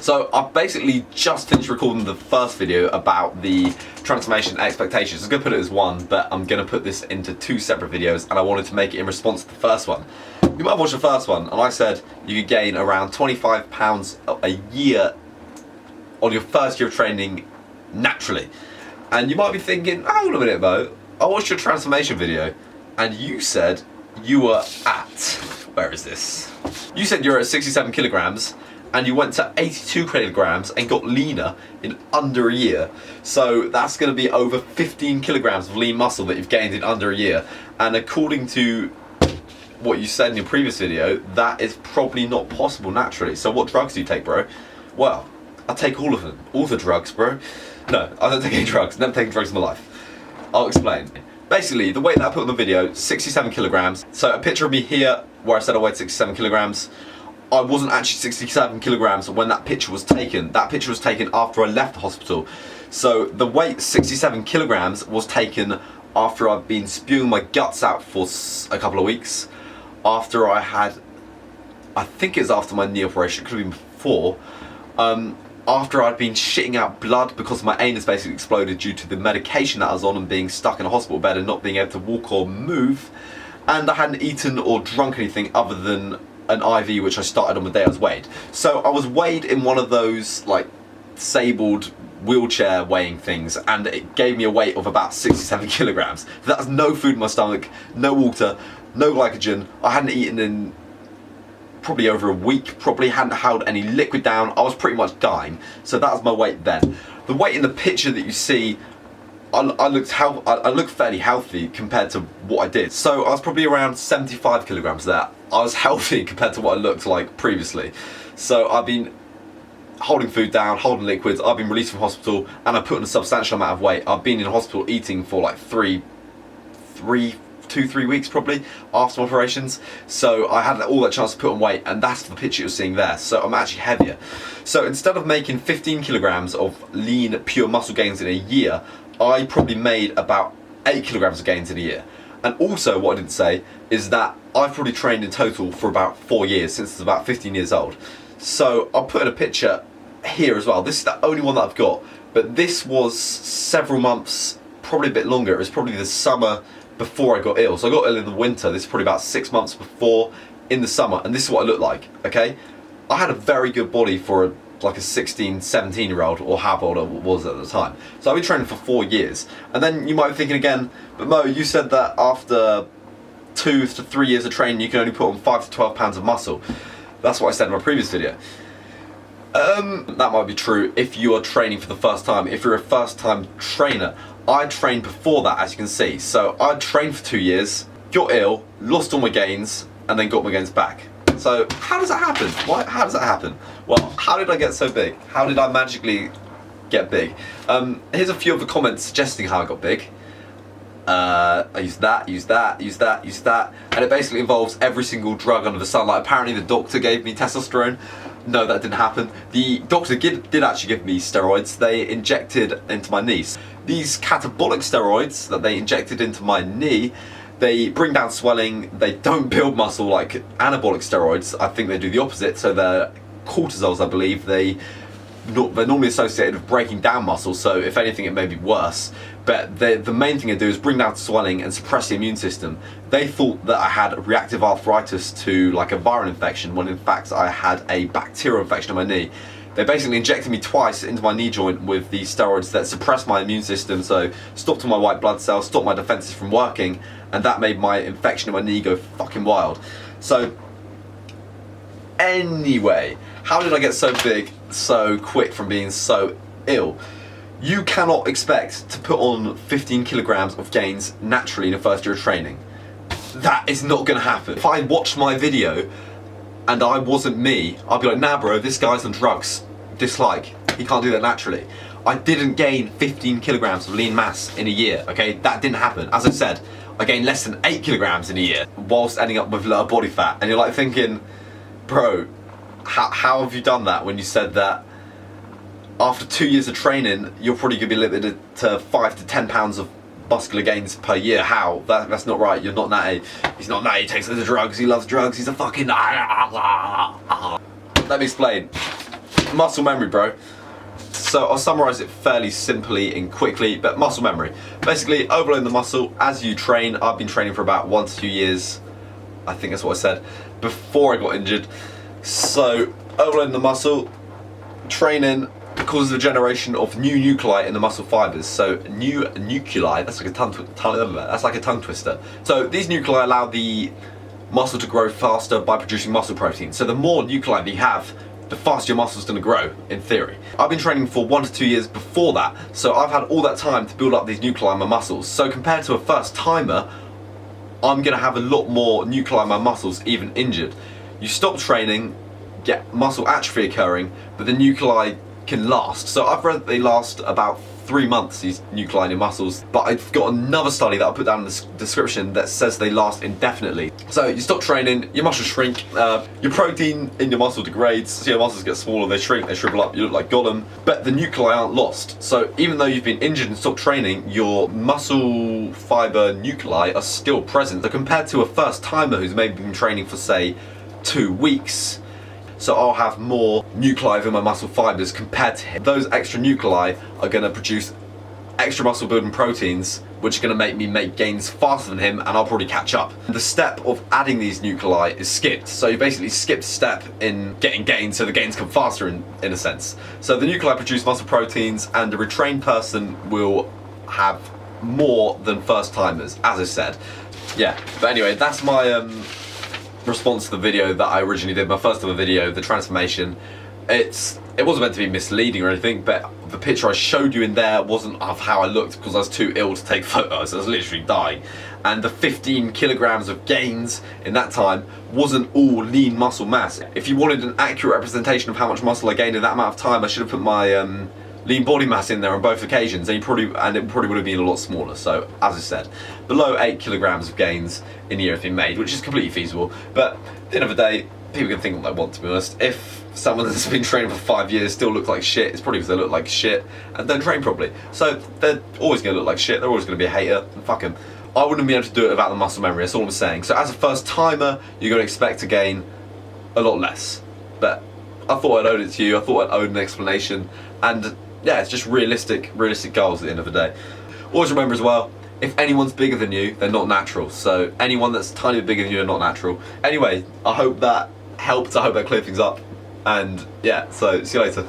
So I've basically just finished recording the first video about the transformation expectations. I was going to put it as one, but I'm going to put this into two separate videos, and I wanted to make it in response to the first one. You might have watched the first one, and I said you could gain around 25 pounds a year on your first year of training naturally. And you might be thinking, hold on a minute, Mo, I watched your transformation video, and you said you were at, where is this? You said you're at 67 kilograms, and you went to 82 kilograms and got leaner in under a year. So that's going to be over 15 kilograms of lean muscle that you've gained in under a year. And according to what you said in your previous video, that is probably not possible naturally. So what drugs do you take, bro? Well, I take all of them. All the drugs, bro. No, I don't take any drugs. Never taken drugs in my life. I'll explain. Basically, the weight that I put in the video, 67 kilograms. So a picture of me here where I said I weighed 67 kilograms. I wasn't actually 67 kilograms when that picture was taken. That picture was taken after I left the hospital. So the weight 67 kilograms was taken after I've been spewing my guts out for a couple of weeks. After I had, I think it was after my knee operation, it could have been before. After I'd been shitting out blood because my anus basically exploded due to the medication that I was on and being stuck in a hospital bed and not being able to walk or move. And I hadn't eaten or drunk anything other than an IV which I started on the day I was weighed. So I was weighed in one of those like disabled wheelchair weighing things, and it gave me a weight of about 67 kilograms. That's no food in my stomach, no water, no glycogen. I hadn't eaten in probably over a week, probably hadn't held any liquid down. I was pretty much dying. So that was my weight then. The weight in the picture that you see, I looked fairly healthy compared to what I did. So I was probably around 75 kilograms there. I was healthy compared to what I looked like previously. So I've been holding food down, holding liquids, I've been released from hospital, and I put on a substantial amount of weight. I've been in hospital eating for like 3 weeks probably after my operations. So I had all that chance to put on weight, and that's the picture you're seeing there. So I'm actually heavier. So instead of making 15 kilograms of lean, pure muscle gains in a year, I probably made about 8 kilograms of gains in a year. And also what I didn't say is that I've probably trained in total for about 4 years, since I was about 15 years old. So I'll put in a picture here as well. This is the only one that I've got, but this was several months, probably a bit longer. It was probably the summer before I got ill. So I got ill in the winter. This is probably about 6 months before, in the summer, and this is what I looked like, okay? I had a very good body for like a 16, 17 year old, or how old I was at the time. So I've been training for 4 years. And then you might be thinking again, but Mo, you said that after 2 to 3 years of training you can only put on 5 to 12 pounds of muscle. That's what I said in my previous video. That might be true if you are training for the first time. If you're a first time trainer, I trained before that, as you can see. So I trained for 2 years, got ill, lost all my gains, and then got my gains back. So how does that happen? How does that happen? Well, how did I get so big? How did I magically get big? Here's a few of the comments suggesting how I got big. I used that, and it basically involves every single drug under the sun. Like apparently the doctor gave me testosterone. No, that didn't happen. The doctor did actually give me steroids. They injected into my knees. These catabolic steroids that they injected into my knee, they bring down swelling, they don't build muscle like anabolic steroids. I think they do the opposite. So they're cortisols, I believe. They're normally associated with breaking down muscle, so if anything it may be worse. But the main thing they do is bring down swelling and suppress the immune system. They thought that I had reactive arthritis to like a viral infection, when in fact I had a bacterial infection on my knee. They basically injected me twice into my knee joint with these steroids that suppressed my immune system, so stopped all my white blood cells, stopped my defenses from working, and that made my infection in my knee go fucking wild. So anyway, how did I get so big so quick from being so ill? You cannot expect to put on 15 kilograms of gains naturally in the first year of training. That is not going to happen. If I watched my video and I wasn't me, I'd be like, nah bro, this guy's on drugs. Dislike. He can't do that naturally. I didn't gain 15 kilograms of lean mass in a year, okay? That didn't happen. As I said, I gained less than 8 kilograms in a year whilst ending up with lower body fat. And you're like thinking, bro, how have you done that when you said that after 2 years of training, you're probably going to be limited to 5 to 10 pounds of muscular gains per year? How? That's not right. You're not natty. He's not natty. He takes loads of drugs. He loves drugs. He's a fucking... Let me explain. Muscle memory, bro. So I'll summarize it fairly simply and quickly, but muscle memory. Basically, overloading the muscle as you train. I've been training for about 1 to 2 years. I think that's what I said, before I got injured. So, overloading the muscle, training causes the generation of new nuclei in the muscle fibers. So, new nuclei, that's like a tongue twister. So, these nuclei allow the muscle to grow faster by producing muscle protein. So, the more nuclei that you have, the faster your muscle's gonna grow, in theory. I've been training for 1 to 2 years before that, so I've had all that time to build up these nuclei in my muscles. So, compared to a first timer, I'm gonna have a lot more nuclei in my muscles, even injured. You stop training, get muscle atrophy occurring, but the nuclei can last. So I've read that they last about 3 months, these nuclei in your muscles, but I've got another study that I'll put down in the description that says they last indefinitely. So you stop training, your muscles shrink, your protein in your muscle degrades, so your muscles get smaller, they shrink, they shrivel up, you look like Gollum, but the nuclei aren't lost. So even though you've been injured and stopped training, your muscle fiber nuclei are still present. So compared to a first timer who's maybe been training for, say, 2 weeks, so I'll have more nuclei in my muscle fibers compared to him. Those extra nuclei are going to produce extra muscle building proteins, which are going to make me make gains faster than him, and I'll probably catch up. The step of adding these nuclei is skipped. So you basically skip a step in getting gains, so the gains come faster in a sense. So the nuclei produce muscle proteins, and a retrained person will have more than first timers, as I said. Yeah, but anyway, that's my response to the video that I originally did, my first ever video, the transformation. It wasn't meant to be misleading or anything, but the picture I showed you in there wasn't of how I looked because I was too ill to take photos. I was literally dying. And the 15 kilograms of gains in that time wasn't all lean muscle mass. If you wanted an accurate representation of how much muscle I gained in that amount of time, I should have put my lean body mass in there on both occasions, and it probably would have been a lot smaller. So, as I said, below 8 kilograms of gains in a year have been made, which is completely feasible. But at the end of the day, people can think what they want, to be honest. If someone that's been training for 5 years still looks like shit, it's probably because they look like shit and don't train properly. So they're always going to look like shit, they're always going to be a hater, and fuck them. I wouldn't be able to do it without the muscle memory, that's all I'm saying. So as a first timer, you're going to expect to gain a lot less. But I thought I'd owed it to you, I thought I'd owed an explanation, and yeah, it's just realistic goals at the end of the day. Always remember as well, if anyone's bigger than you, they're not natural. So anyone that's tiny bit bigger than you are not natural. Anyway, I hope that helped, I hope that cleared things up. And yeah, so see you later.